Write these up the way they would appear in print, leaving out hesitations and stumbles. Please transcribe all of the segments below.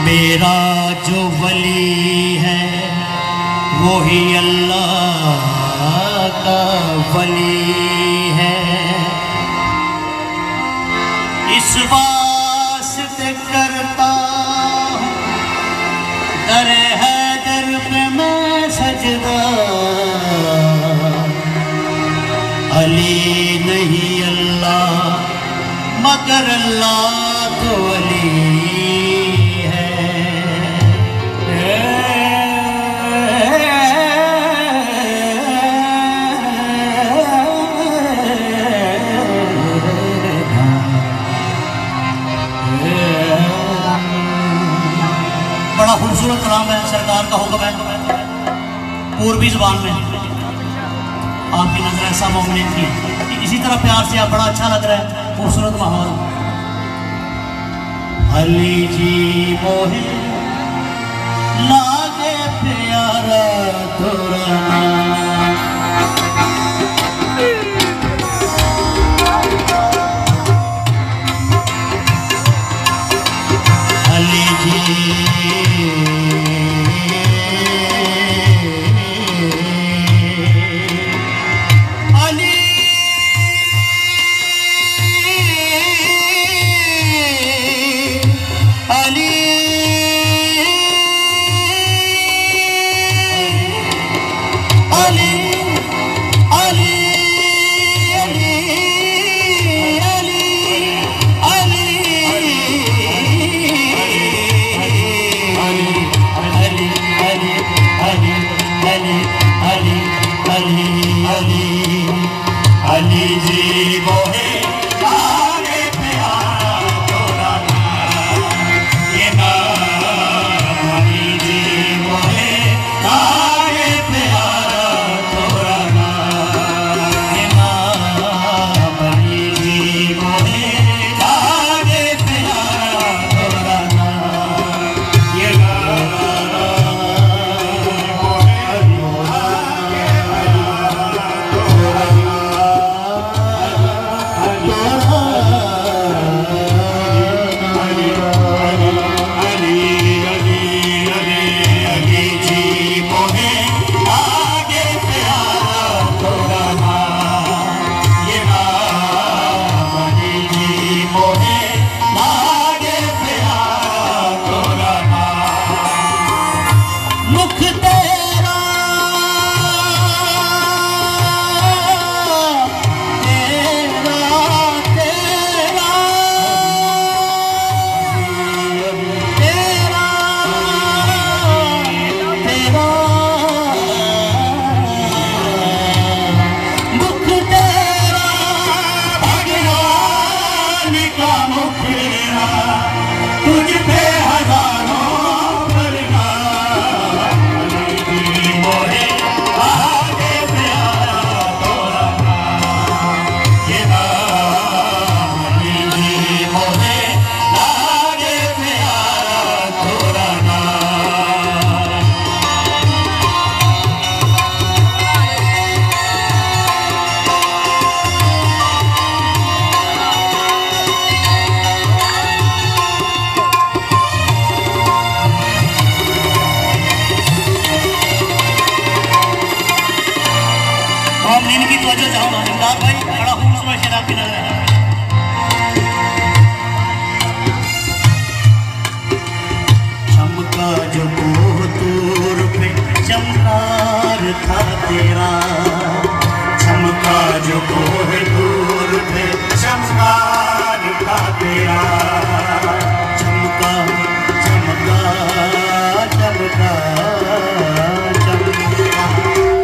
मेरा जो वली है वो ही अल्लाह का वली है। इस वास्ते करता दर हैदर पे मैं सजदा, अली नहीं अल्लाह मगर अल्लाह तो अली है। बड़ा खूबसूरत कलाम है, सरकार का हुक्म है पूर्वी जुबान में, आपकी नजर ऐसा मोमिन की। इसी तरह प्यार से आप, बड़ा अच्छा लग रहा है, खूबसूरत माहौल। अली जी मोहे लागे प्यारा तोरा, अली जी अली जी मोहे लागे प्यारा तोरा नाम, ये नाम अली जी मोहे लागे प्यारा तोरा नाम, ये नाम अली जी मोहे लागे प्यारा तोरा नाम, ये इनकी तवज्जो चाहूंगा। इमदाद भाई, बड़ा खूबसूरत शेर आपकी नजर है। चमका जो कोहतूर पे चमकार था तेरा, चमका जो कोहतूर पे चमकार था तेरा, चमका चमका चमका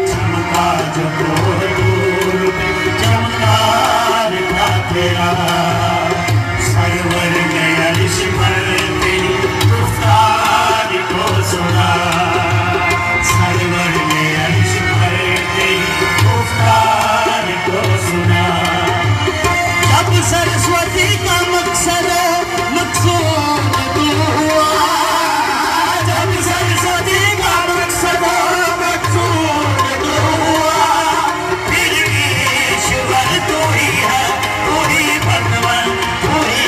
चमका जो कोहतूर पे चमकार था तेरा, सरवर ने अर्श पर तेरी गुफ्तार को सुना, सरवर ने अर्श पर तेरी गुफ्तार को सुना। जब सरस्वती का मकसद मकसूद तू हुआ, जब सरस्वती का मकसद मकसूद तू हुआ, फिर ईश्वर तू ही है, तू ही भगवान, तू ही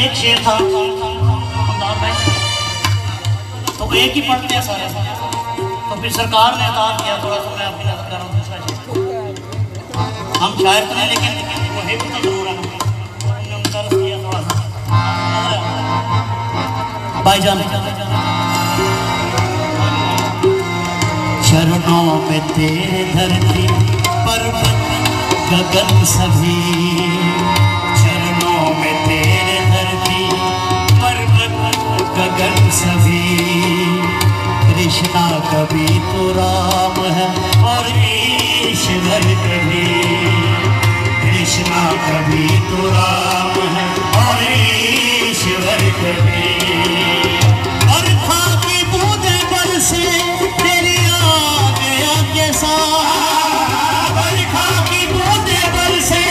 एक शेर था तो एक ही पढ़ते हैं सारे, तो फिर सरकार ने अदा किया थोड़ा सा, मैं अपनी नजर कर रहा हूँ दूसरा शेर। हम शायर तो नहीं लेकिन वो है भी तो जरूर है, किया थोड़ा सा भाईजान। चरणों में तेरे धरती पर्वत गगन सभी, चरणों में तेरे धरती पर्वत गगन सभी। कृष्णा कभी तो राम है और ईश्वर कभी, कृष्णा कभी तो राम है और ईश्वर कभी। और था की बूंदे बरसे तेरी आगे आगे सा, बरखा की बूंदे बरसे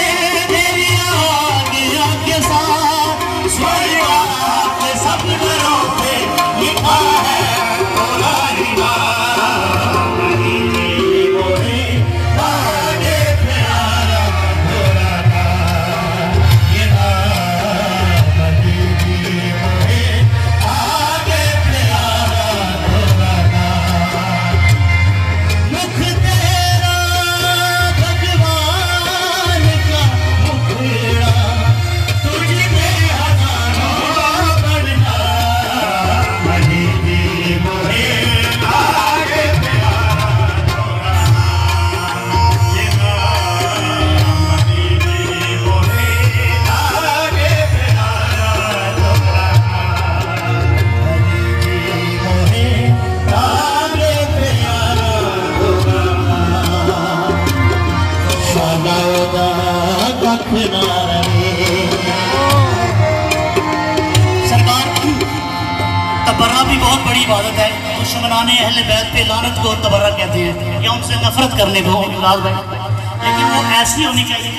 तेरी आगे आगे सा। स्वर्ग के सपनों पे लिखा है तोरा ही नाम, मोरे आगे प्यारा तोरा नाम, ये नाम मोरे आगे प्यारा तोरा नाम। मुख तेरा भगवान का मुखड़ा, तुझमें हजारों बढ़ना, मनी मोरे आगे प्यारा तोरा नाम, ये नाम मनी मोरे आगे प्यारा तोरा नाम, मनी मोरे आगे प्यारा तोरा नाम। सदादा कखना रहे सरकार। तबर्रा भी बहुत बड़ी इबादत है। दुश्मनाने अहले बैत पे लानत को तबर्रा कहते हैं या उनसे नफरत करने को लाल भाई, लेकिन वो ऐसी होनी चाहिए